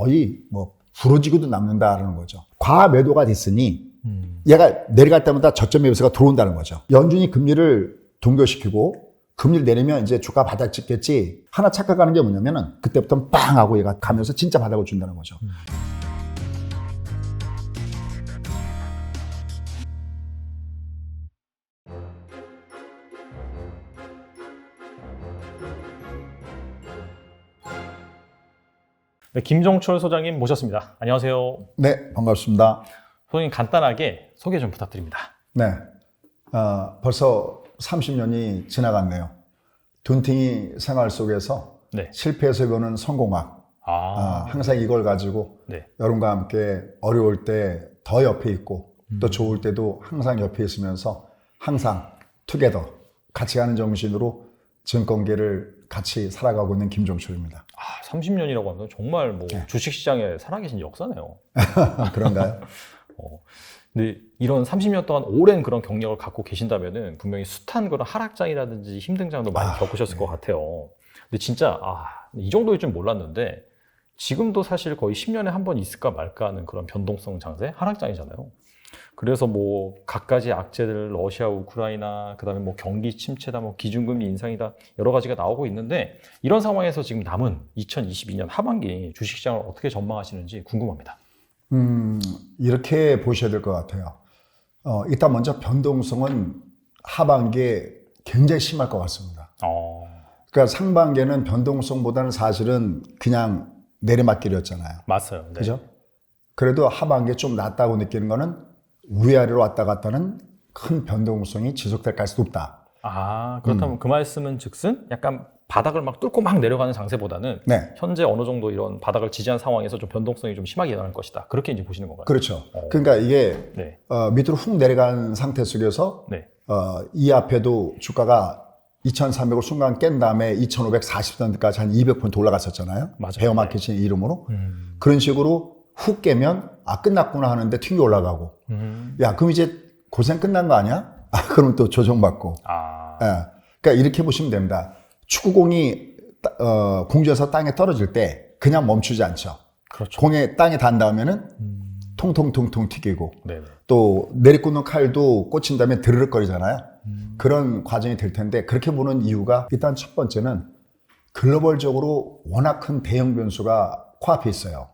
거의 뭐 부러지고도 남는다라는 거죠. 과매도가 됐으니 얘가 내려갈 때마다 저점 매수가 들어온다는 거죠. 연준이 금리를 동결시키고 금리를 내리면 이제 주가 바닥 찍겠지. 하나 착각하는 게 뭐냐면은 그때부터 빵 하고 얘가 가면서 진짜 바닥을 준다는 거죠. 네, 김종철 소장님 모셨습니다. 안녕하세요. 네, 반갑습니다. 소장님 간단하게 소개 좀 부탁드립니다. 네, 벌써 30년이 지나갔네요. 둔팅이 생활 속에서 네. 실패해서 배우는 성공학. 항상 이걸 가지고 네. 여러분과 함께 어려울 때 더 옆에 있고 또 좋을 때도 항상 옆에 있으면서 항상 투게더 같이 가는 정신으로 증권계를 같이 살아가고 있는 김종철입니다. 30년이라고 하면 정말 뭐 네. 주식시장에 살아계신 역사네요. 그런가요? 근데 이런 30년 동안 오랜 그런 경력을 갖고 계신다면은 분명히 숱한 그런 하락장이라든지 힘든 장도 많이 겪으셨을 것 같아요. 근데 진짜 이 정도일 줄 몰랐는데 지금도 사실 거의 10년에 한 번 있을까 말까 하는 그런 변동성 장세, 하락장이잖아요. 그래서 뭐 갖가지 악재들, 러시아, 우크라이나, 그다음에 뭐 경기 침체다, 뭐 기준금리 인상이다, 여러 가지가 나오고 있는데 이런 상황에서 지금 남은 2022년 하반기 주식시장을 어떻게 전망하시는지 궁금합니다. 이렇게 보셔야 될 것 같아요. 일단 먼저 변동성은 하반기에 굉장히 심할 것 같습니다. 그러니까 상반기에는 변동성보다는 사실은 그냥 내리막길이었잖아요. 맞아요. 네. 그죠? 그래도 하반기에 좀 낫다고 느끼는 거는 위아래로 왔다 갔다 하는 큰 변동성이 지속될 가능성이 높다. 그렇다면 그 말씀은 즉슨 약간 바닥을 막 뚫고 막 내려가는 장세보다는 네. 현재 어느 정도 이런 바닥을 지지한 상황에서 좀 변동성이 좀 심하게 일어날 것이다. 그렇게 이제 보시는 건가요? 그렇죠. 그러니까 이게 네. 밑으로 훅 내려가는 상태 속에서 네. 이 앞에도 주가가 2,300을 순간 깬 다음에 2,540선까지 한 200포인트 올라갔었잖아요. 맞아요. 베어마켓의 이름으로. 그런 식으로 훅 깨면 끝났구나 하는데 튕겨 올라가고 야 그럼 이제 고생 끝난 거 아니야? 그럼 또 조정받고 그러니까 이렇게 보시면 됩니다. 축구공이 공중에서 땅에 떨어질 때 그냥 멈추지 않죠. 그렇죠. 공에 땅에 닿은 다음에는 통통통통 튀기고 네네. 또 내리꽂는 칼도 꽂힌 다음에 드르륵거리잖아요. 그런 과정이 될 텐데 그렇게 보는 이유가 일단 첫 번째는 글로벌적으로 워낙 큰 대형 변수가 코앞에 있어요.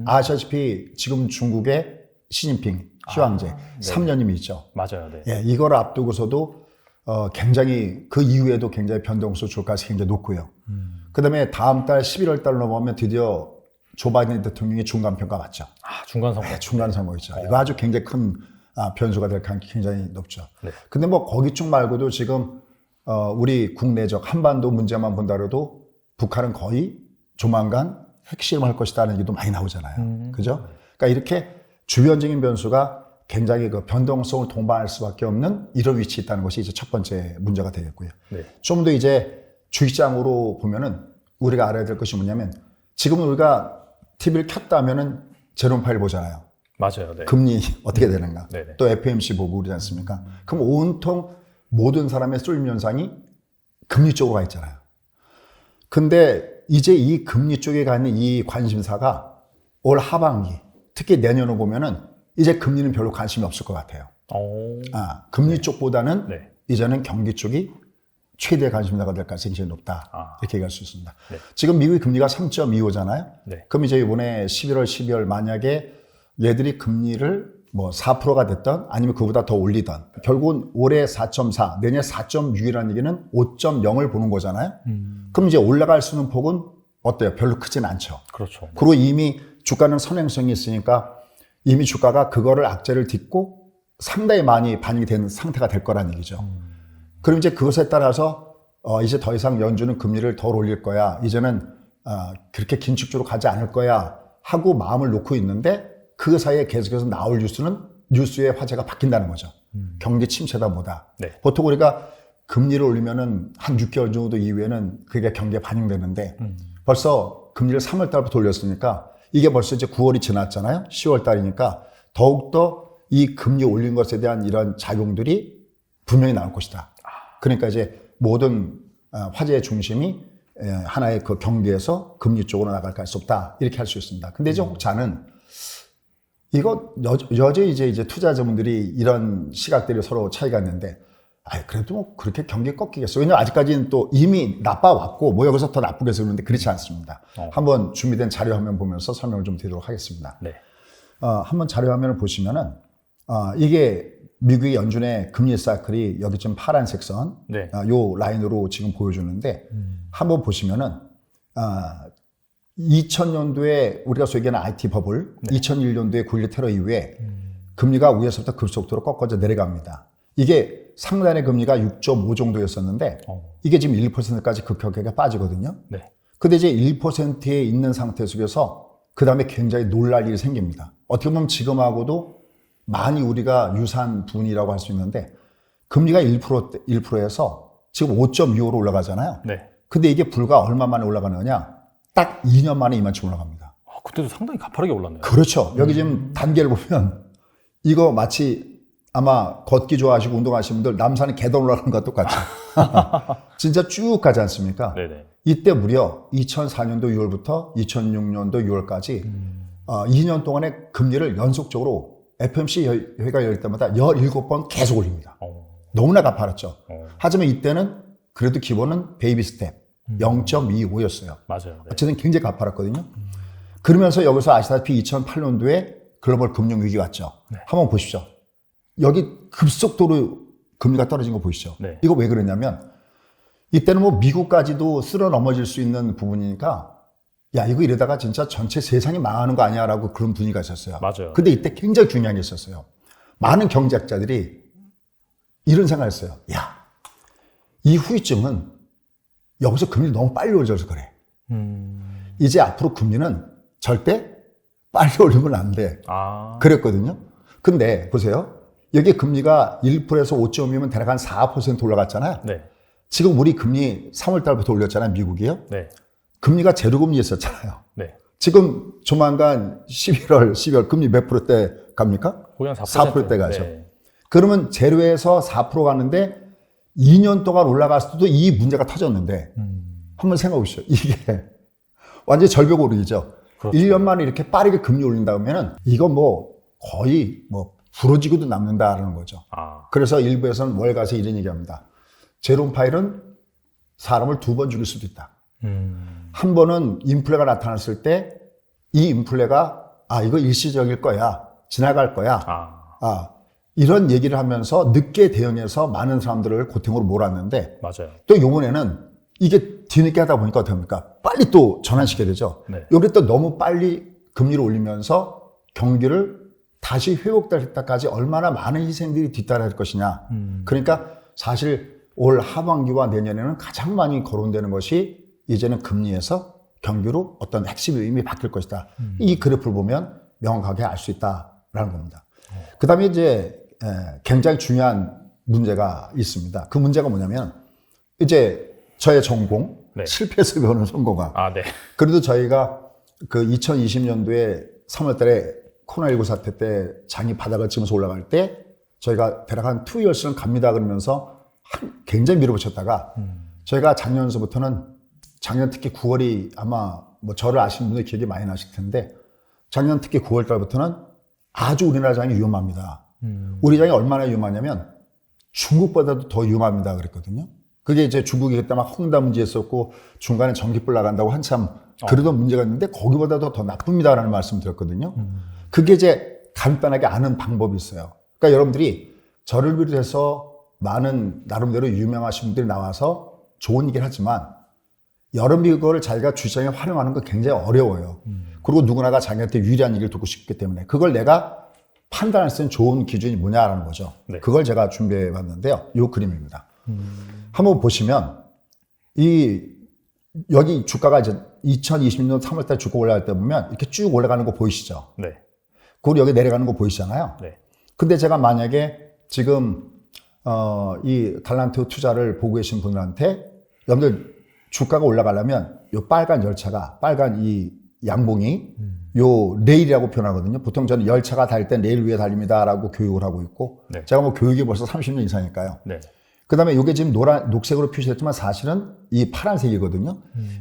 아시다시피 지금 중국의 시진핑 시황제 3년임이 있죠. 맞아요. 네. 예, 이걸 앞두고서도 굉장히 그 이후에도 굉장히 변동성 줄 가능성이 굉장히 높고요. 그다음에 다음 달 11월 달 넘어가면 드디어 조 바이든 대통령이 중간평가 맞죠. 중간 선거. 네, 중간 선거있죠. 이거 아주 굉장히 큰 변수가 될 가능성이 굉장히 높죠. 네. 근데 뭐 거기 쪽 말고도 지금 우리 국내적 한반도 문제만 본다라도 북한은 거의 조만간 핵실험할 것이다는 얘기도 많이 나오잖아요. 그죠? 그러니까 이렇게 주변적인 변수가 굉장히 그 변동성을 동반할 수밖에 없는 이런 위치에 있다는 것이 이제 첫 번째 문제가 되겠고요. 네. 좀 더 이제 주식장으로 보면은 우리가 알아야 될 것이 뭐냐면 지금 우리가 TV를 켰다면은 제롬 파일 보잖아요. 맞아요. 네. 금리 어떻게 되는가. 네네. 또 FMC 보고 그러지 않습니까? 그럼 온통 모든 사람의 쏠림 현상이 금리 쪽으로 가 있잖아요. 근데 이제 이 금리 쪽에 가 있는 이 관심사가 올 하반기, 특히 내년을 보면은 이제 금리는 별로 관심이 없을 것 같아요. 금리 쪽보다는 네. 이제는 경기 쪽이 최대 관심사가 될 가능성이 굉장히 높다. 이렇게 얘기할 수 있습니다. 네. 지금 미국의 금리가 3.25잖아요. 네. 그럼 이제 이번에 11월, 12월 만약에 얘들이 금리를 뭐 4%가 됐던 아니면 그보다 더 올리던 결국은 올해 4.4, 내년 4.6이라는 얘기는 5.0을 보는 거잖아요. 그럼 이제 올라갈 수 있는 폭은 어때요? 별로 크진 않죠. 그렇죠. 네. 그리고 이미 주가는 선행성이 있으니까 이미 주가가 그거를 악재를 딛고 상당히 많이 반영이 된 상태가 될 거란 얘기죠. 그럼 이제 그것에 따라서 이제 더 이상 연준은 금리를 덜 올릴 거야. 이제는 그렇게 긴축적으로 가지 않을 거야 하고 마음을 놓고 있는데 그 사이에 계속해서 나올 뉴스의 화제가 바뀐다는 거죠. 경기 침체다 뭐다. 네. 보통 우리가 금리를 올리면은 한 6개월 정도 이후에는 그게 경기에 반영되는데 벌써 금리를 3월 달부터 올렸으니까 이게 벌써 이제 9월이 지났잖아요. 10월 달이니까 더욱더 이 금리 올린 것에 대한 이런 작용들이 분명히 나올 것이다. 그러니까 이제 모든 화제의 중심이 하나의 그 경계에서 금리 쪽으로 나갈 수 없다. 이렇게 할 수 있습니다. 근데 이제 혹자는 이거 여전히 이제 투자자분들이 이런 시각들이 서로 차이가 있는데, 그래도 뭐 그렇게 경기 꺾이겠어. 왜냐면 아직까지는 또 이미 나빠왔고, 뭐 여기서 더 나쁘겠어. 그런데 그렇지 않습니다. 한번 준비된 자료 화면 보면서 설명을 좀 드리도록 하겠습니다. 네. 한번 자료 화면을 보시면은, 이게 미국의 연준의 금리 사이클이 여기 지금 파란색 선, 네. 요 라인으로 지금 보여주는데, 한번 보시면은, 2000년도에 우리가 소위 얘기하는 IT 버블, 2001년도에 9.11 테러 이후에 금리가 위에서부터 급속도로 꺾어져 내려갑니다. 이게 상단의 금리가 6.5 정도였었는데 이게 지금 1%까지 급격하게 빠지거든요. 네. 근데 이제 1%에 있는 상태 속에서 그 다음에 굉장히 놀랄 일이 생깁니다. 어떻게 보면 지금하고도 많이 우리가 유사한 분이라고 할 수 있는데 금리가 1%에서 지금 5.25로 올라가잖아요. 네. 근데 이게 불과 얼마 만에 올라가느냐? 딱 2년 만에 이만큼 올라갑니다. 그때도 상당히 가파르게 올랐네요. 그렇죠. 여기 지금 단계를 보면 이거 마치 아마 걷기 좋아하시고 운동하시는 분들 남산에 계단 올라가는 것과 똑같죠. 진짜 쭉 가지 않습니까? 네네. 이때 무려 2004년도 6월부터 2006년도 6월까지 2년 동안의 금리를 연속적으로 FOMC 회의가 열릴 때마다 17번 계속 올립니다. 너무나 가파랐죠. 하지만 이때는 그래도 기본은 베이비 스텝 0.25였어요. 맞아요. 네. 어쨌든 굉장히 가파랐거든요. 그러면서 여기서 아시다시피 2008년도에 글로벌 금융위기 왔죠. 네. 한번 보십시오. 여기 급속도로 금리가 떨어진 거 보이시죠? 네. 이거 왜 그러냐면 이때는 뭐 미국까지도 쓸어 넘어질 수 있는 부분이니까 야 이거 이러다가 진짜 전체 세상이 망하는 거 아니야 라고 그런 분위기가 있었어요. 맞아요. 근데 이때 굉장히 중요한 게 있었어요. 많은 경제학자들이 이런 생각을 했어요. 야, 이 후유증은 여기서 금리 너무 빨리 올려서 그래. 이제 앞으로 금리는 절대 빨리 올리면 안 돼. 그랬거든요. 근데 보세요. 여기 금리가 1%에서 5.5이면 대략 한 4% 올라갔잖아요. 네. 지금 우리 금리 3월 달부터 올렸잖아요. 미국이요. 네. 금리가 제로금리였었잖아요. 네. 지금 조만간 11월, 12월 금리 몇 %대 갑니까? 거의 한 4%. 4%대 가죠. 네. 그러면 제로에서 4% 가는데 2년 동안 올라갔을 때도 이 문제가 터졌는데 한번 생각해 보시죠. 이게 완전히 절벽 오르기죠. 그렇죠. 1년 만에 이렇게 빠르게 금리 올린다 그러면은 이거 뭐 거의 뭐 부러지고도 남는다라는 거죠. 그래서 일부에서는 월가서 이런 얘기합니다. 제롬 파일은 사람을 2번 죽일 수도 있다. 한 번은 인플레가 나타났을 때 이 인플레가 이거 일시적일 거야. 지나갈 거야. 이런 얘기를 하면서 늦게 대응해서 많은 사람들을 고통으로 몰았는데 맞아요. 또 요번에는 이게 뒤늦게 하다 보니까 어떻게 합니까? 빨리 또 전환시켜야 되죠. 네. 여기 또 너무 빨리 금리를 올리면서 경기를 다시 회복될 때까지 얼마나 많은 희생들이 뒤따라할 것이냐. 그러니까 사실 올 하반기와 내년에는 가장 많이 거론되는 것이 이제는 금리에서 경기로 어떤 핵심의 의미 바뀔 것이다. 이 그래프를 보면 명확하게 알 수 있다라는 겁니다. 그 다음에 이제 굉장히 중요한 문제가 있습니다. 그 문제가 뭐냐면 이제 저의 전공, 네. 실패해서 배우는 성공학. 네. 그래도 저희가 그 2020년도에 3월 달에 코로나19 사태 때 장이 바닥을 치면서 올라갈 때 저희가 대략 한 2years는 갑니다 그러면서 굉장히 밀어붙였다가 저희가 작년서부터는 작년 특히 9월이 아마 뭐 저를 아시는 분들 기억이 많이 나실 텐데 작년 특히 9월 달부터는 아주 우리나라 장이 위험합니다. 우리 장이 얼마나 위험하냐면 중국보다도 더 위험합니다 그랬거든요. 그게 이제 중국이 그때 막 홍다 문제 있었고 중간에 전기불 나간다고 한참 그러던 문제가 있는데 거기보다도 더 나쁩니다라는 말씀 드렸거든요. 그게 이제 간단하게 아는 방법이 있어요. 그러니까 여러분들이 저를 비롯해서 많은 나름대로 유명하신 분들이 나와서 좋은 얘기를 하지만 여러분이 그걸 자기가 주장에 활용하는 건 굉장히 어려워요. 그리고 누구나가 자기한테 유리한 얘기를 듣고 싶기 때문에 그걸 내가 판단할 수 있는 좋은 기준이 뭐냐라는 거죠. 네. 그걸 제가 준비해 봤는데요. 이 그림입니다. 한번 보시면 여기 주가가 이제 2020년 3월달 주가 올라갈 때 보면 이렇게 쭉 올라가는 거 보이시죠? 네. 그리고 여기 내려가는 거 보이시잖아요. 네. 근데 제가 만약에 지금 이 달란트 투자를 보고 계신 분들한테 여러분들 주가가 올라가려면 요 빨간 열차가 빨간 이 양봉이 요 레일이라고 표현하거든요. 보통 저는 열차가 달 때 레일 위에 달립니다라고 교육을 하고 있고 네. 제가 뭐 교육이 벌써 30년 이상이니까요. 네. 그다음에 이게 지금 녹색으로 표시됐지만 사실은 이 파란색이거든요.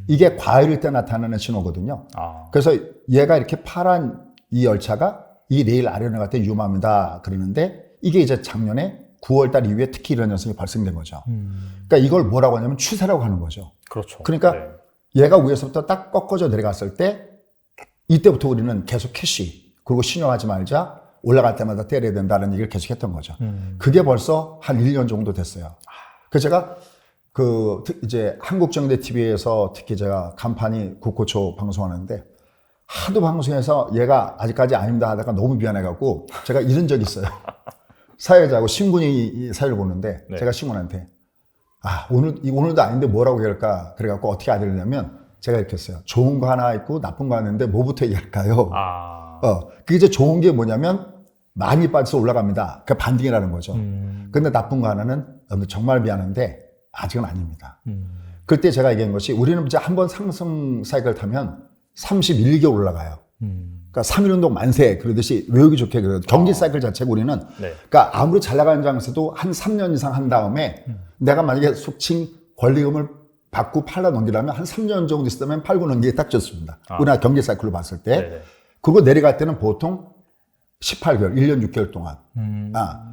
이게 과열일 때 나타나는 신호거든요. 그래서 얘가 이렇게 파란 이 열차가 이 레일 아래로 나갈 때 위험합니다. 그러는데 이게 이제 작년에 9월 달 이후에 특히 이런 현상이 발생된 거죠. 그러니까 이걸 뭐라고 하냐면 추세라고 하는 거죠. 그렇죠. 그러니까 네. 얘가 위에서부터 딱 꺾어져 내려갔을 때 이때부터 우리는 계속 캐시 그리고 신용하지 말자 올라갈 때마다 때려야 된다는 얘기를 계속 했던 거죠. 그게 벌써 한 1년 정도 됐어요. 그래서 제가 이제 한국정대 TV에서 특히 제가 간판이 국고초 방송하는데 하도 방송에서 얘가 아직까지 아닙니다 하다가 너무 미안해갖고 제가 이런 적이 있어요. 사회자하고 신군이 이 사회를 보는데 네. 제가 신군한테 오늘도 아닌데 뭐라고 얘기할까 그래갖고 어떻게 해야 되냐면 제가 이렇게 했어요. 좋은 거 하나 있고 나쁜 거 하나 있는데 뭐부터 얘기할까요? 그게 이제 좋은 게 뭐냐면 많이 빠져서 올라갑니다. 그게 반등이라는 거죠. 근데 나쁜 거 하나는 정말 미안한데 아직은 아닙니다. 그때 제가 얘기한 것이 우리는 이제 한번 상승 사이클 타면 31개월 올라가요. 그러니까 3일 운동 만세 그러듯이 외우기 좋게 그래요. 경기 사이클 자체가 우리는 네. 그러니까 아무리 잘 나가는 장에서도 한 3년 이상 한 다음에 내가 만약에 속칭 권리금을 받고 팔아 넘기려면 한 3년 정도 있으면 팔고 넘기기 딱 좋습니다. 우리나라 경기 사이클로 봤을 때. 네네. 그리고 내려갈 때는 보통 18개월, 1년 6개월 동안.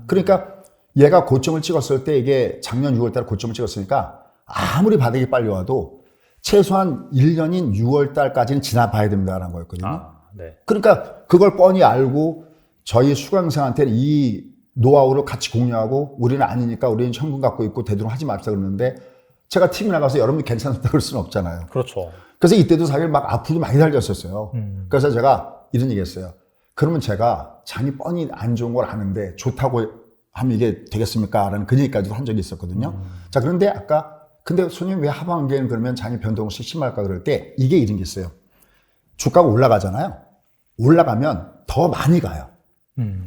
그러니까 얘가 고점을 찍었을 때 이게 작년 6월 달에 고점을 찍었으니까 아무리 바닥이 빨리 와도 최소한 1년인 6월 달까지는 지나봐야 된다는 거였거든요. 네. 그러니까 그걸 뻔히 알고 저희 수강생한테는 이 노하우를 같이 공유하고 우리는 아니니까 우리는 현금 갖고 있고 되도록 하지 맙시다 그러는데 제가 팀에 나가서 여러분이 괜찮다 그럴 수는 없잖아요. 그렇죠. 그래서 이때도 사실 막 앞으로 많이 달렸었어요. 그래서 제가 이런 얘기 했어요. 그러면 제가 장이 뻔히 안 좋은 걸 아는데 좋다고 하면 이게 되겠습니까? 라는 그 얘기까지도 한 적이 있었거든요. 자, 그런데 근데 손님 왜 하반기에는 그러면 장이 변동없이 심할까 그럴 때 이게 이런 게 있어요. 주가가 올라가잖아요. 올라가면 더 많이 가요.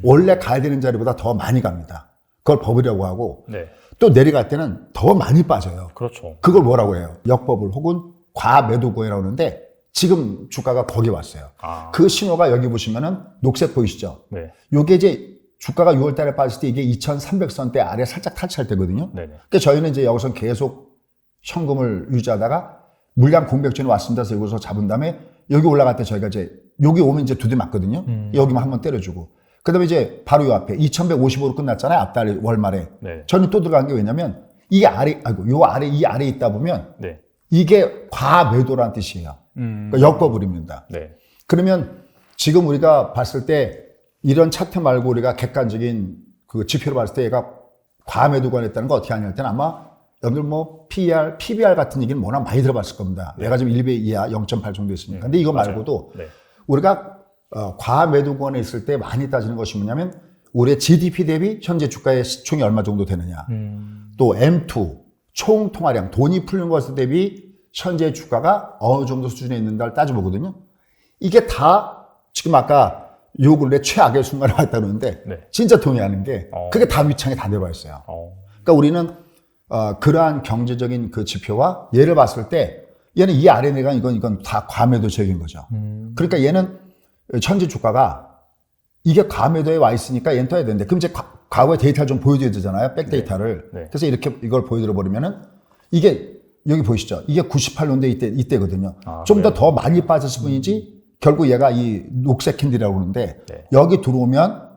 원래 가야 되는 자리보다 더 많이 갑니다. 그걸 버리려고 하고 네. 또 내려갈 때는 더 많이 빠져요. 그렇죠. 그걸 뭐라고 해요? 역버블 혹은 과매도고이라고 하는데 지금 주가가 거기 왔어요. 그 신호가 여기 보시면은 녹색 보이시죠? 네. 요게 이제 주가가 6월 달에 빠질 때 이게 2300선대 아래 살짝 탈취할 때거든요. 네네. 그러니까 저희는 이제 여기서 계속 현금을 유지하다가 물량 공백전이 왔습니다. 그래서 여기서 잡은 다음에 여기 올라갈 때 저희가 이제 여기 오면 이제 두 대 맞거든요. 여기만 한번 때려주고. 그 다음에 이제 바로 요 앞에 2155로 끝났잖아요. 앞달 월말에. 네. 저는 또 들어간 게 왜냐면 이 아래 있다 보면 네. 이게 과매도라는 뜻이에요. 그러니까 역버블입니다. 네. 그러면 지금 우리가 봤을 때 이런 차트 말고 우리가 객관적인 그 지표로 봤을 때 얘가 과매도가 됐다는 거 어떻게 하냐 할 때는 아마 여러분들 뭐 PER, PBR 같은 얘기는 워낙 많이 들어봤을 겁니다. 네. 얘가 지금 1배 이하 0.8 정도 있으니까. 근데 이거 맞아요. 말고도 네. 우리가 과매도권에 있을 때 많이 따지는 것이 뭐냐면 우리의 GDP 대비 현재 주가의 시총이 얼마 정도 되느냐. 또 M2, 총 통화량, 돈이 풀린 것 대비 현재 주가가 어느 정도 수준에 있는가를 따져보거든요. 이게 다 지금 아까 요 근래 최악의 순간에 왔다 그러는데 네. 진짜 동의하는 게 그게 다 위창에 다 내려와 있어요. 그러니까 우리는 그러한 경제적인 그 지표와 얘를 봤을 때 얘는 이 아래 내가 이건 다 과매도 지역인 거죠. 그러니까 얘는 현재 주가가 이게 과매도에 와 있으니까 얘는 떠야 되는데 그럼 이제 과거의 데이터를 좀 보여줘야 되잖아요. 백데이터를. 네. 네. 그래서 이렇게 이걸 보여드려 버리면은 이게 여기 보이시죠? 이게 98년대 이때거든요. 좀 더 많이 빠졌을 뿐이지 결국 얘가 이 녹색 캔디라고 그러는데 네. 여기 들어오면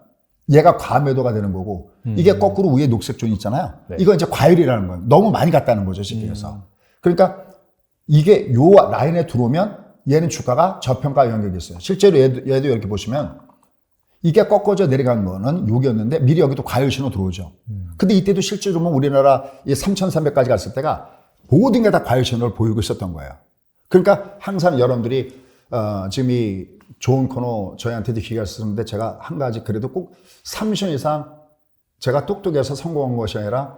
얘가 과매도가 되는 거고 이게 거꾸로 위에 녹색 존 있잖아요. 네. 이건 이제 과열이라는 거예요. 너무 많이 갔다는 거죠, 쉽게 해서. 그러니까 이게 요 라인에 들어오면 얘는 주가가 저평가 영역이 있어요. 실제로 얘도 이렇게 보시면 이게 꺾어져 내려간 거는 여기였는데 미리 여기도 과열 신호 들어오죠. 근데 이때도 실제로 보면 우리나라 이 3,300까지 갔을 때가 모든 게 다 과열 신호를 보이고 있었던 거예요. 그러니까 항상 여러분들이 지금 이 좋은 코너 저희한테도 기회가 있었는데 제가 한 가지 그래도 꼭 3년 이상 제가 똑똑해서 성공한 것이 아니라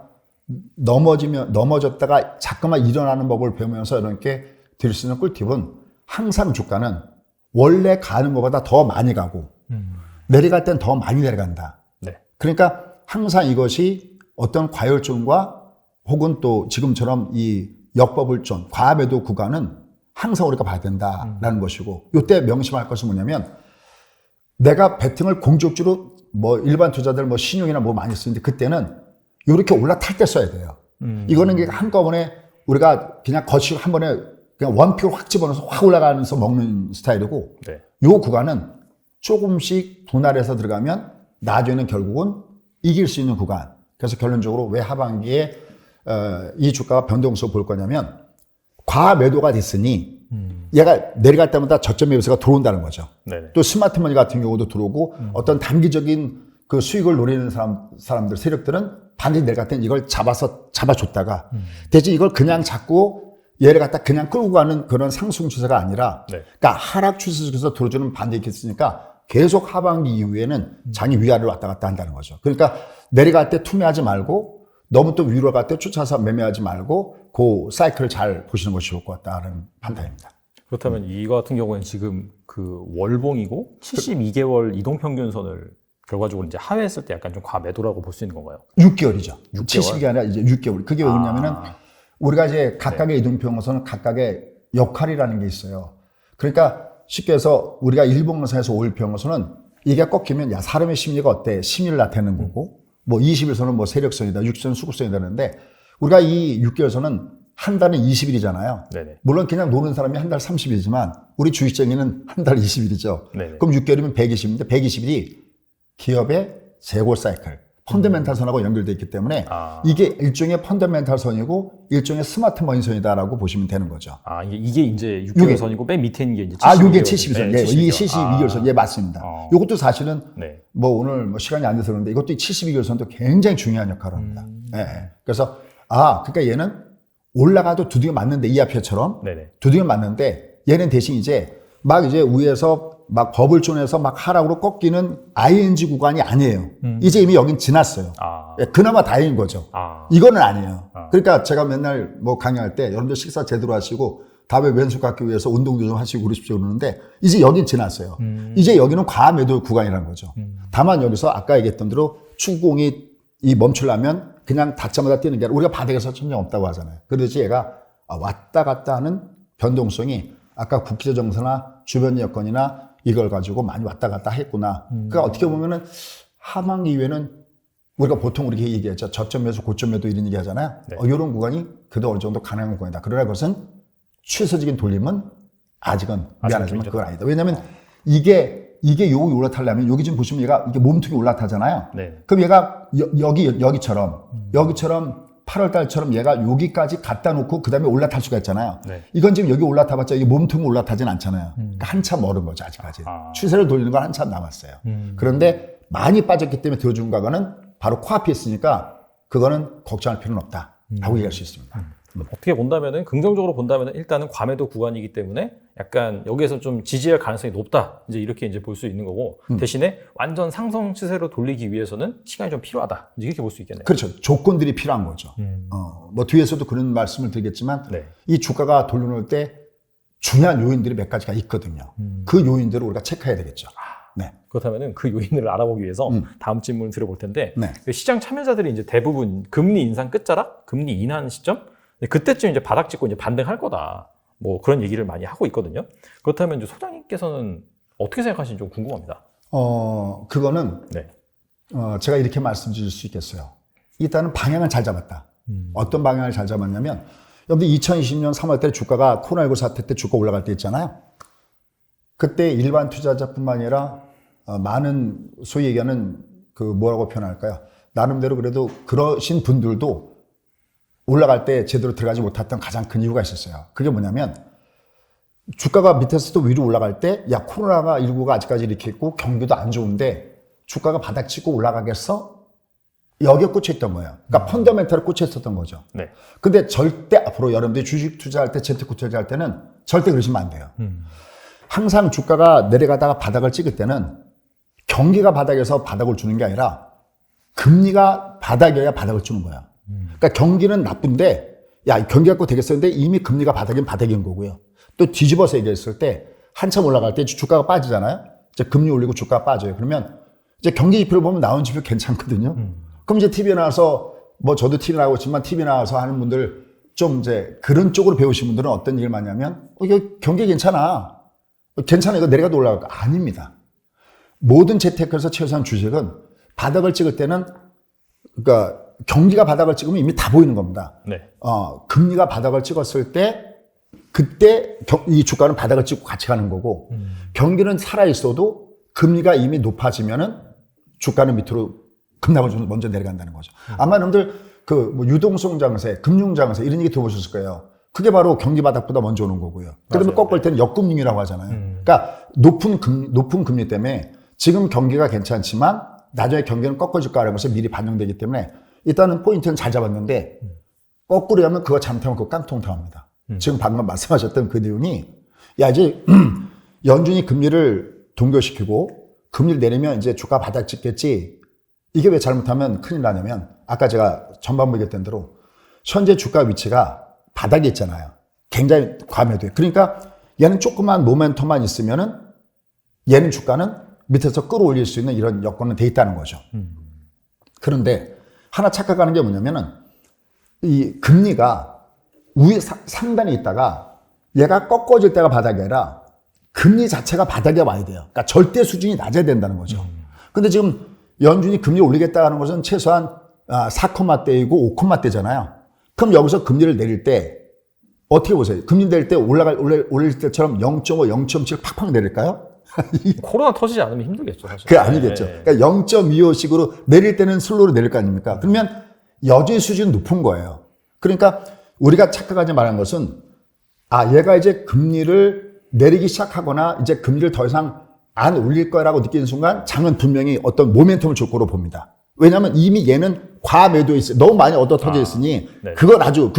넘어졌다가 자꾸만 일어나는 법을 배우면서 이렇게 드릴 수 있는 꿀팁은 항상 주가는 원래 가는 것보다 더 많이 가고 내려갈 땐 더 많이 내려간다. 네. 그러니까 항상 이것이 어떤 과열존과 혹은 또 지금처럼 이 역버블존, 과매도 구간은 항상 우리가 봐야 된다라는 것이고 이때 명심할 것은 뭐냐면 내가 베팅을 공적으로 뭐 일반 투자들 뭐 신용이나 뭐 많이 쓰는데 그때는 이렇게 올라탈 때 써야 돼요. 이거는 그냥 한꺼번에 우리가 그냥 거치고 한 번에 그냥 원픽을 확 집어넣어서 확 올라가면서 먹는 스타일이고 네. 요 구간은 조금씩 분할해서 들어가면 나중에는 결국은 이길 수 있는 구간. 그래서 결론적으로 왜 하반기에 이 주가가 변동성을 볼 거냐면 과매도가 됐으니 얘가 내려갈 때마다 저점 매수가 들어온다는 거죠. 네네. 또 스마트머니 같은 경우도 들어오고 어떤 단기적인 그 수익을 노리는 사람들 세력들은 반드시 내려갈 때는 이걸 잡아줬다가 대신 이걸 그냥 잡고 얘를 갖다 그냥 끌고 가는 그런 상승 추세가 아니라 네. 그러니까 하락 추세 속에서 들어주는 반대가 있으니까 계속 하반기 이후에는 장이 위아래로 왔다 갔다 한다는 거죠. 그러니까 내려갈 때 투매하지 말고 너무 또 위로 갈 때 쫓아서 매매하지 말고 그 사이클을 잘 보시는 것이 좋을 것 같다는 판단입니다. 그렇다면 이거 같은 경우에는 지금 그 월봉이고 72개월 이동평균선을 결과적으로 이제 하회했을 때 약간 좀 과매도라고 볼 수 있는 건가요? 6개월이죠. 6개월? 70이 아니라 이제 6개월. 그게 왜냐면은 우리가 이제 각각의 이동평균선은 각각의 역할이라는 게 있어요. 그러니까 쉽게 해서 우리가 일봉선에서 5일평균선은 이게 꺾이면 야 사람의 심리가 어때? 심리를 나타내는 거고 뭐 20일선은 뭐 세력선이다, 60선은 수급선이다 그러는데 우리가 이 6개월선은 한 달은 20일이잖아요. 네네. 물론 그냥 노는 사람이 한 달 30일이지만 우리 주식쟁이는 한 달 20일이죠. 네네. 그럼 6개월이면 120일인데 120일이 기업의 재고 사이클, 펀더멘탈 선하고 연결되어 있기 때문에 이게 일종의 펀더멘탈 선이고 일종의 스마트 머니 선이다라고 보시면 되는 거죠. 이게 이제 6개월 선이고 맨 밑에 있는 게 이제 72개월. 이게 72개월. 72선. 네, 예, 이게 72개월 선. 예, 맞습니다. 이것도 사실은 네. 뭐 오늘 뭐 시간이 안 돼서 그런데 이것도 72개월 선도 굉장히 중요한 역할을 합니다. 예. 그래서 그러니까 얘는 올라가도 두둥이 맞는데 이 앞에처럼 네네. 두둥이 맞는데 얘는 대신 이제 막 이제 위에서 막 버블 존에서 막 하락으로 꺾이는 ING 구간이 아니에요. 이제 이미 여긴 지났어요. 예, 그나마 다행인 거죠. 이거는 아니에요. 그러니까 제가 맨날 뭐 강의할 때 여러분들 식사 제대로 하시고 다음에 왼손 갖기 위해서 운동도 좀 하시고 그러십시오 그러는데 이제 여긴 지났어요. 이제 여기는 과매도 구간이라는 거죠. 다만 여기서 아까 얘기했던 대로 추공이 이 멈추려면 그냥 닿자마자 뛰는 게 아니라 우리가 바닥에서 천장 없다고 하잖아요. 그렇듯이 얘가 왔다 갔다 하는 변동성이 아까 국제 정세나 주변 여건이나 이걸 가지고 많이 왔다 갔다 했구나. 그러니까 어떻게 보면은 하반기 이후에는 우리가 보통 이렇게 얘기하죠. 저점 매수, 고점 매도 이런 얘기 하잖아요. 네. 이런 구간이 그래도 어느 정도 가능한 구간이다. 그러나 그것은 추세적인 돌림은 아직은 미안하지만 그건 아니다. 왜냐하면 이게 여기 올라타려면 여기 지금 보시면 얘가 이게 몸통이 올라타잖아요. 네. 그럼 얘가 여기처럼 8월 달처럼 얘가 여기까지 갖다 놓고 그 다음에 올라탈 수가 있잖아요. 네. 이건 지금 여기 올라타봤자 이게 몸통이 올라타진 않잖아요. 그러니까 한참 멀은 거죠, 아직까지. 추세를 돌리는 건 한참 남았어요. 그런데 많이 빠졌기 때문에 들어준 가가는 바로 코앞에 있으니까 그거는 걱정할 필요는 없다라고 얘기할 수 있습니다. 어떻게 본다면은 긍정적으로 본다면은 일단은 과매도 구간이기 때문에 약간 여기에서 좀 지지할 가능성이 높다. 이제 이렇게 이제 볼 수 있는 거고 대신에 완전 상승 추세로 돌리기 위해서는 시간이 좀 필요하다. 이제 이렇게 볼 수 있겠네요. 그렇죠. 조건들이 필요한 거죠. 뭐 뒤에서도 그런 말씀을 드리겠지만 네. 이 주가가 돌려놓을 때 중요한 요인들이 몇 가지가 있거든요. 그 요인들을 우리가 체크해야 되겠죠. 네. 그렇다면은 그 요인을 알아보기 위해서 다음 질문을 드려볼 텐데 네. 그 시장 참여자들이 이제 대부분 금리 인상 끝자락, 금리 인하하는 시점 그때쯤 이제 바닥 찍고 이제 반등할 거다. 뭐 그런 얘기를 많이 하고 있거든요. 그렇다면 이제 소장님께서는 어떻게 생각하시는지 좀 궁금합니다. 그거는 네. 제가 이렇게 말씀드릴 수 있겠어요. 일단은 방향을 잘 잡았다. 어떤 방향을 잘 잡았냐면 여러분들 2020년 3월 때 주가가 코로나19 사태 때 주가 올라갈 때 있잖아요. 그때 일반 투자자뿐만 아니라 많은 소위 얘기하는 그 뭐라고 표현할까요? 나름대로 그래도 그러신 분들도 올라갈 때 제대로 들어가지 못했던 가장 큰 이유가 있었어요. 그게 뭐냐면 주가가 밑에서도 위로 올라갈 때 야 코로나가 19가 아직까지 이렇게 있고 경기도 안 좋은데 주가가 바닥 치고 올라가겠어? 여기에 꽂혀 있던 거예요. 그러니까 펀더멘털에 꽂혀 있었던 거죠. 네. 근데 절대 앞으로 여러분들이 주식 투자할 때 재테크 투자할 때는 절대 그러시면 안 돼요. 항상 주가가 내려가다가 바닥을 찍을 때는 경기가 바닥에서 바닥을 주는 게 아니라 금리가 바닥이어야 바닥을 주는 거야. 그러니까 경기는 나쁜데 야 경기 갖고 되겠었는데 이미 금리가 바닥인 바닥인 거고요. 또 뒤집어서 얘기했을 때 한참 올라갈 때 주가가 빠지잖아요. 이제 금리 올리고 주가가 빠져요. 그러면 이제 경기 지표를 보면 나온 지표 괜찮거든요. 그럼 이제 TV에 나와서 뭐 저도 TV 나오고 있지만 TV 나와서 하는 분들 좀 이제 그런 쪽으로 배우신 분들은 어떤 얘기를 많이 하면 이거 경기 괜찮아. 괜찮아. 이거 내려가도 올라갈 거 아닙니다. 모든 재테크에서 최소한 주식은 바닥을 찍을 때는 그러니까 경기가 바닥을 찍으면 이미 다 보이는 겁니다. 네. 금리가 바닥을 찍었을 때 그때 이 주가는 바닥을 찍고 같이 가는 거고 경기는 살아 있어도 금리가 이미 높아지면은 주가는 밑으로 급락을 먼저 내려간다는 거죠. 아마 여러분들 뭐 유동성 장세, 금융 장세 이런 얘기 들어보셨을 거예요. 그게 바로 경기 바닥보다 먼저 오는 거고요. 그러면 꺾을 때는 역금융이라고 하잖아요. 그러니까 높은 금리 때문에 지금 경기가 괜찮지만 나중에 경기는 꺾어질 거라는 것이 미리 반영되기 때문에 일단은 포인트는 잘 잡았는데 거꾸로 하면 그거 잘못하면 그거 깡통 당합니다. 지금 방금 말씀하셨던 그 내용이 야 이제 연준이 금리를 동결시키고 금리를 내리면 이제 주가 바닥 찍겠지. 이게 왜 잘못하면 큰일 나냐면 아까 제가 전반부 얘기했던 대로 현재 주가 위치가 바닥에 있잖아요. 굉장히 과매도해. 그러니까 얘는 조그만 모멘텀만 있으면은 얘는 주가는 밑에서 끌어올릴 수 있는 이런 여건은 돼 있다는 거죠. 그런데 하나 착각하는 게 뭐냐면은 이 금리가 상단에 있다가 얘가 꺾어질 때가 바닥이 아니라 금리 자체가 바닥에 와야 돼요. 그러니까 절대 수준이 낮아야 된다는 거죠. 근데 지금 연준이 금리 올리겠다는 것은 최소한 4,대이고 5,대잖아요. 그럼 여기서 금리를 내릴 때 어떻게 보세요? 금리 내릴 때 올릴 때처럼 0.5, 0.7 팍팍 내릴까요? 코로나 터지지 않으면 힘들겠죠, 사실. 그게 아니겠죠. 그러니까 0.25식으로 내릴 때는 슬로우로 내릴 거 아닙니까? 그러면 여전히 수준이 높은 거예요. 그러니까 우리가 착각하지 말한 것은 얘가 이제 금리를 내리기 시작하거나 이제 금리를 더 이상 안 올릴 거라고 느끼는 순간 장은 분명히 어떤 모멘텀을 줄 거로 봅니다. 왜냐하면 이미 얘는 과매도에 있어요. 너무 많이 얻어 터져 있으니 네. 그건 아주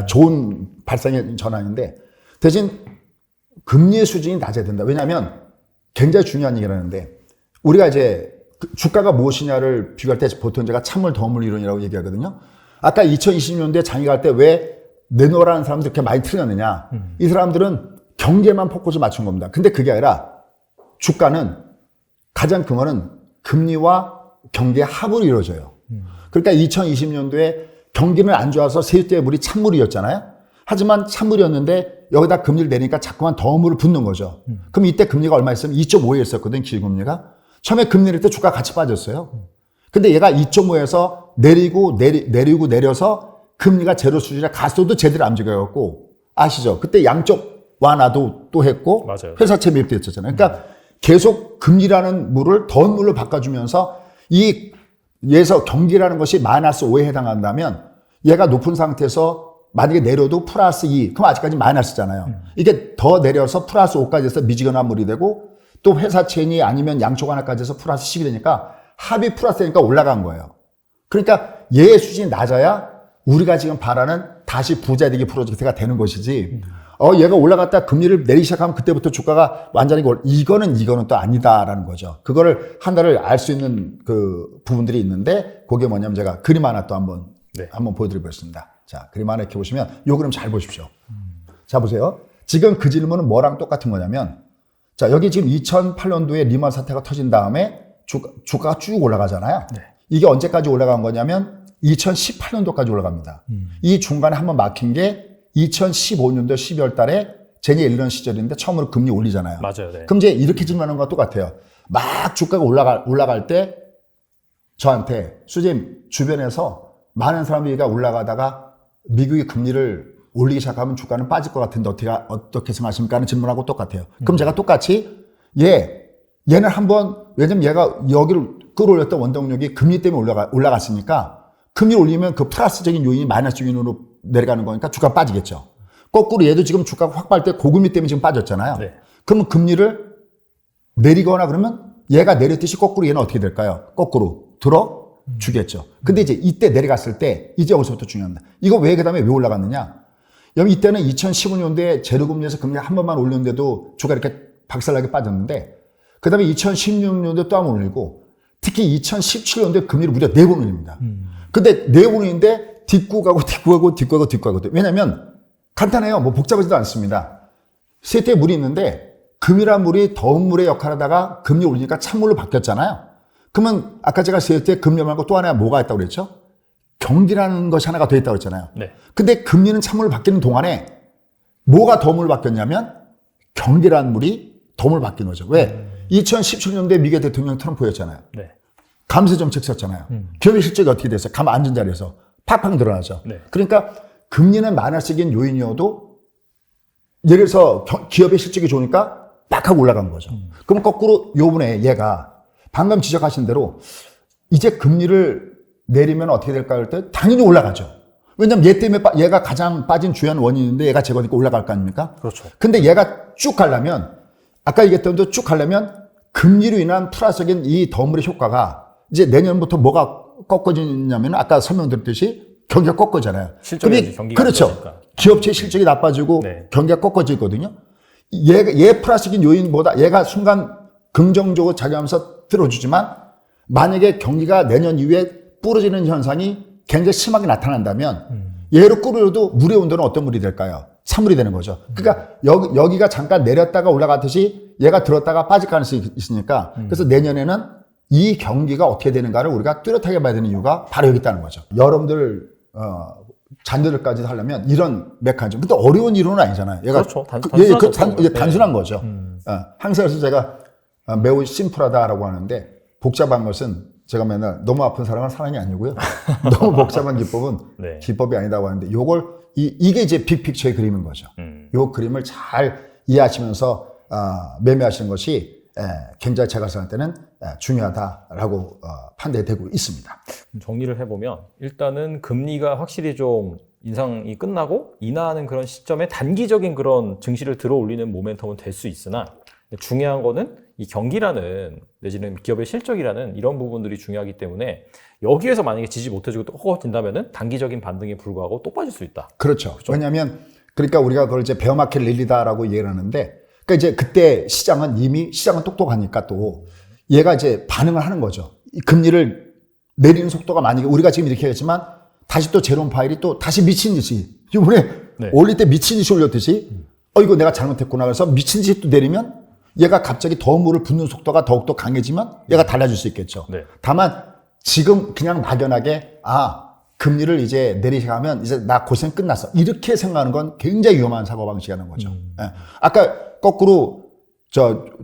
좋은 발상의 전환인데 대신 금리의 수준이 낮아야 된다. 왜냐하면 굉장히 중요한 얘기를 하는데 우리가 이제 주가가 무엇이냐를 비교할 때 보통 제가 찬물 더물 이론이라고 얘기하거든요. 아까 2020년도에 장이 갈 때 왜 내놓으라는 사람들 이렇게 많이 틀렸느냐. 이 사람들은 경제만 포커스 맞춘 겁니다. 근데 그게 아니라 주가는 가장 큰 거는 금리와 경기의 합으로 이루어져요. 그러니까 2020년도에 경기는 안 좋아서 세수대 물이 찬물이었잖아요. 하지만 찬물이었는데 여기다 금리를 내리니까 자꾸만 더 물을 붓는 거죠. 그럼 이때 금리가 얼마 있으면 2.5였었거든, 기준금리가. 처음에 금리 내릴 때 주가 같이 빠졌어요. 근데 얘가 2.5에서 내리고 내려서 금리가 제로 수준에 갔어도 제대로 안 움직여갖고 아시죠? 그때 양쪽 완화도 또 했고 맞아요. 회사채 매입도 했었잖아요. 그러니까 계속 금리라는 물을 더운 물로 바꿔주면서 얘에서 경기라는 것이 마이너스 5에 해당한다면 얘가 높은 상태에서 만약에 내려도 플러스 2, 그럼 아직까지 마이너스잖아요. 이게 더 내려서 플러스 5까지 해서 미지근한 물이 되고 또 회사채니 아니면 양쪽 하나까지 해서 플러스 10이 되니까 합이 플러스 되니까 올라간 거예요. 그러니까 얘의 수준이 낮아야 우리가 지금 바라는 다시 부자 되기 프로젝트가 되는 것이지 얘가 올라갔다 금리를 내리기 시작하면 그때부터 주가가 완전히 이거는 또 아니다라는 거죠. 그거를 하나를 알 수 있는 그 부분들이 있는데 그게 뭐냐면 제가 그림 하나 또 한번 보여드리겠습니다. 자, 그림 하나 이렇게 보시면 요 그림 잘 보십시오. 자, 보세요. 지금 그 질문은 뭐랑 똑같은 거냐면 자, 여기 지금 2008년도에 리먼 사태가 터진 다음에 주가가 쭉 올라가잖아요. 네. 이게 언제까지 올라간 거냐면 2018년도까지 올라갑니다. 이 중간에 한번 막힌 게 2015년도 12월 달에 제니 옐런 시절인데 처음으로 금리 올리잖아요. 맞아요. 네. 그럼 이제 이렇게 질문하는 것과 똑같아요. 막 주가가 올라갈 때 저한테 수재님 주변에서 많은 사람들이 올라가다가 미국이 금리를 올리기 시작하면 주가는 빠질 것 같은데 어떻게 생각하십니까? 하는 질문하고 똑같아요. 그럼 제가 똑같이 얘는 한번 왜냐면 얘가 여기를 끌어올렸던 원동력이 금리 때문에 올라갔으니까 금리 올리면 그 플러스적인 요인이 마이너스 요인으로 내려가는 거니까 주가가 빠지겠죠. 거꾸로 얘도 지금 주가가 확 빠질 때 고금리 때문에 지금 빠졌잖아요. 네. 그러면 금리를 내리거나 그러면 얘가 내렸듯이 거꾸로 얘는 어떻게 될까요? 거꾸로 들어주겠죠. 근데 이제 이때 내려갔을 때 이제 여기서부터 중요합니다. 이거 왜 그다음에 왜 올라갔느냐? 여기 이때는 2015년도에 제로금리에서 금리 한 번만 올렸는데도 주가 이렇게 박살나게 빠졌는데 그다음에 2016년도에 또 한 번 올리고 특히 2017년도에 금리를 무려 4번 올립니다. 근데 4번 올리는데 딛고 가고. 왜냐면 간단해요. 뭐 복잡하지도 않습니다. 세트에 물이 있는데 금이란 물이 더운 물의 역할을 하다가 금리 올리니까 찬물로 바뀌었잖아요. 그러면 아까 제가 세트에 금리 말고 또 하나 뭐가 있다고 그랬죠? 경기라는 것이 하나가 더 있다고 그랬잖아요. 네. 근데 금리는 찬물로 바뀌는 동안에 뭐가 더운 물로 바뀌었냐면 경기라는 물이 더운 물로 바뀐 거죠. 왜? 2017년도에 미국 대통령 트럼프였잖아요. 네. 감세 정책 썼잖아요. 기업의 실적이 어떻게 됐어요? 가만 앉은 자리에서 팍팍 늘어나죠. 네. 그러니까 금리는 만날 수 있는 요인이어도 예를 들어서 기업의 실적이 좋으니까 빡 하고 올라간 거죠. 그럼 거꾸로 요번에 얘가 방금 지적하신 대로 이제 금리를 내리면 어떻게 될까 할 때 당연히 올라가죠. 왜냐면 얘 때문에 얘가 가장 빠진 주요한 원인인데 얘가 제거니까 올라갈 거 아닙니까? 그렇죠. 근데 얘가 쭉 가려면 아까 얘기했던 대로 쭉 가려면 금리로 인한 플러스적인 이 더블의 효과가 이제 내년부터 뭐가 꺾어지냐면 아까 설명드렸듯이 경기가 꺾어잖아요. 실적이 경기가 그렇죠. 안 좋으니까. 기업체 실적이 나빠지고 네. 경기가 꺾어지거든요. 얘 플러스적인 요인보다 얘가 순간 긍정적으로 작용하면서 들어주지만 만약에 경기가 내년 이후에 부러지는 현상이 굉장히 심하게 나타난다면 얘로 끌어도 물의 온도는 어떤 물이 될까요? 찬물이 되는 거죠. 그러니까 여기가 잠깐 내렸다가 올라갔듯이 얘가 들었다가 빠질 가능성이 있으니까 그래서 내년에는 이 경기가 어떻게 되는가를 우리가 뚜렷하게 봐야 되는 이유가 바로 여기 있다는 거죠. 여러분들 잔들까지 하려면 이런 메커니즘. 근데 어려운 이론은 아니잖아요. 얘가 그렇죠. 단순한 단순한 거죠. 항상 그래서 제가 매우 심플하다라고 하는데 복잡한 것은 제가 맨날 너무 아픈 사람은 사랑이 아니고요. 너무 복잡한 기법은 네. 기법이 아니다고 하는데 요걸 이게 이제 빅픽처의 그림인 거죠. 요 그림을 잘 이해하시면서 매매하시는 것이 굉장히 제가 생각할 때는 중요하다라고 판단되고 있습니다. 정리를 해보면 일단은 금리가 확실히 좀 인상이 끝나고 인하하는 그런 시점에 단기적인 그런 증시를 들어올리는 모멘텀은 될 수 있으나 중요한 거는 이 경기라는 내지는 기업의 실적이라는 이런 부분들이 중요하기 때문에 여기에서 만약에 지지 못해주고 또 꺾어진다면은 단기적인 반등에 불구하고 또 빠질 수 있다. 그렇죠. 왜냐하면 그러니까 우리가 그걸 이제 베어마켓 릴리다라고 얘기를 하는데 그러니까 이제 그때 시장은 똑똑하니까 또 얘가 이제 반응을 하는 거죠. 이 금리를 내리는 속도가 만약에 우리가 지금 이렇게 했지만 다시 또 제롬 파일이 또 다시 미친 듯이 이번에 네. 올릴 때 미친 듯이 올렸듯이 이거 내가 잘못했구나 그래서 미친 듯이 또 내리면 얘가 갑자기 더 물을 붓는 속도가 더욱더 강해지면 얘가 달라질 수 있겠죠. 네. 다만 지금 그냥 막연하게 금리를 이제 내리시가면 이제 나 고생 끝났어. 이렇게 생각하는 건 굉장히 위험한 사고방식이라는 거죠. 예. 아까 거꾸로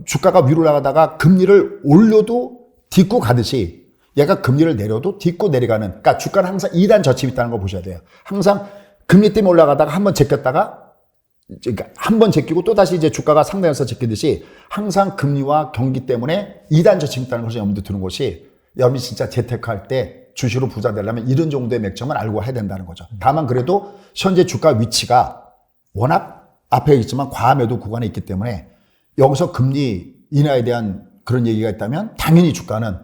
주가가 위로 나가다가 금리를 올려도 딛고 가듯이 얘가 금리를 내려도 딛고 내려가는 그러니까 주가는 항상 2단 저침이 있다는 거 보셔야 돼요. 항상 금리 때문에 올라가다가 한번 제꼈다가 그러니까 한 번 제끼고 또 다시 이제 주가가 상단에서 제끼듯이 항상 금리와 경기 때문에 2단 저침이 있다는 것을 염두에 두는 것이 여러분이 진짜 재테크할 때 주식으로 부자 되려면 이런 정도의 맥점을 알고 해야 된다는 거죠. 다만 그래도 현재 주가 위치가 워낙 앞에 있지만 과매도 구간에 있기 때문에 여기서 금리 인하에 대한 그런 얘기가 있다면 당연히 주가는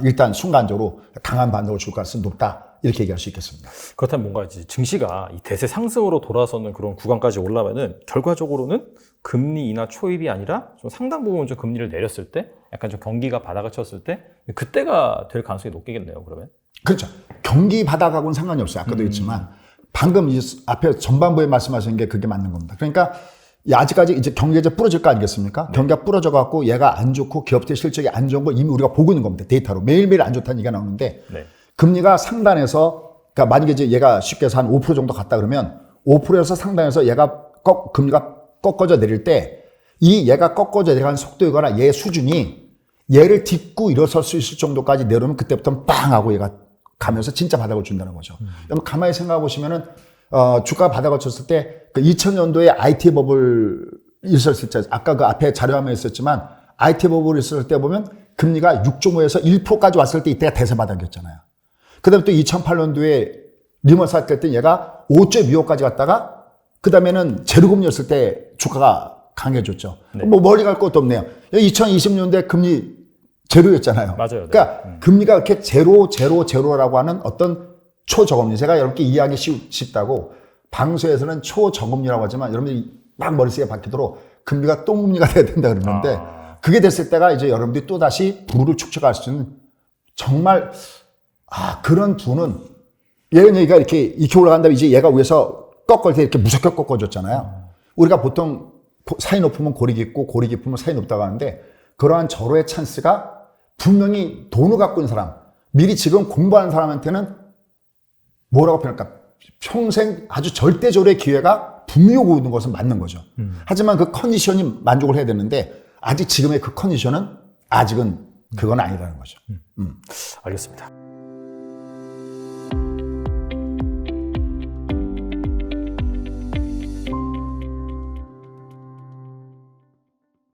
일단 순간적으로 강한 반등을 줄 가능성이 높다. 이렇게 얘기할 수 있겠습니다. 그렇다면 뭔가 이제 증시가 이 대세 상승으로 돌아서는 그런 구간까지 올라가면은 결과적으로는 금리 인하 초입이 아니라 좀 상당 부분 좀 금리를 내렸을 때 약간 좀 경기가 바닥을 쳤을 때 그때가 될 가능성이 높겠네요. 그러면 그렇죠. 경기 바닥하고는 상관이 없어요. 아까도 했지만 방금 앞에 전반부에 말씀하신 게 그게 맞는 겁니다. 그러니까 아직까지 이제 경기가 이제 부러질 거 아니겠습니까? 경기가 부러져 갖고 얘가 안 좋고 기업체 실적이 안 좋은 걸 이미 우리가 보고 있는 겁니다. 데이터로 매일매일 안 좋다는 얘기가 나오는데. 네. 금리가 상단에서, 그러니까 만약에 이제 얘가 쉽게 해서 한 5% 정도 갔다 그러면 5%에서 상단에서 얘가 금리가 꺾어져 내릴 때 이 얘가 꺾어져 내려가는 속도이거나 얘 수준이 얘를 딛고 일어설 수 있을 정도까지 내려오면 그때부터는 빵 하고 얘가 가면서 진짜 바닥을 준다는 거죠. 그럼 가만히 생각해 보시면은, 주가 바닥을 쳤을 때 그 2000년도에 IT 버블 있었을 때, 아까 그 앞에 자료화면에 있었지만 IT 버블 있었을 때 보면 금리가 6.5에서 1%까지 왔을 때 이때가 대세 바닥이었잖아요. 그 다음에 또 2008년도에 리먼 사태 때 얘가 5.25까지 갔다가 그 다음에는 제로금리였을 때 주가가 강해졌죠. 네. 뭐 멀리 갈 것도 없네요. 2020년대 금리 제로였잖아요. 맞아요. 네. 그러니까 금리가 이렇게 제로라고 하는 어떤 초저금리. 제가 여러분께 이해하기 쉽다고 방송에서는 초저금리라고 하지만 여러분들이 막 머릿속에 박히도록 금리가 똥금리가 돼야 된다 그러는데 그게 됐을 때가 이제 여러분들이 또다시 부를 축적할 수 있는 정말 그런 부는 얘가 이렇게 올라간다 이제 얘가 위에서 꺾을 때 이렇게 무섭게 꺾어줬잖아요. 우리가 보통 사이 높으면 고리 깊고 고리 깊으면 사이 높다고 하는데 그러한 절호의 찬스가 분명히 돈을 갖고 있는 사람, 미리 지금 공부하는 사람한테는 뭐라고 표현할까? 평생 아주 절대절의 기회가 분명히 오고 있는 것은 맞는 거죠. 하지만 그 컨디션이 만족을 해야 되는데 아직 지금의 그 컨디션은 아직은 그건 아니라는 거죠. 알겠습니다.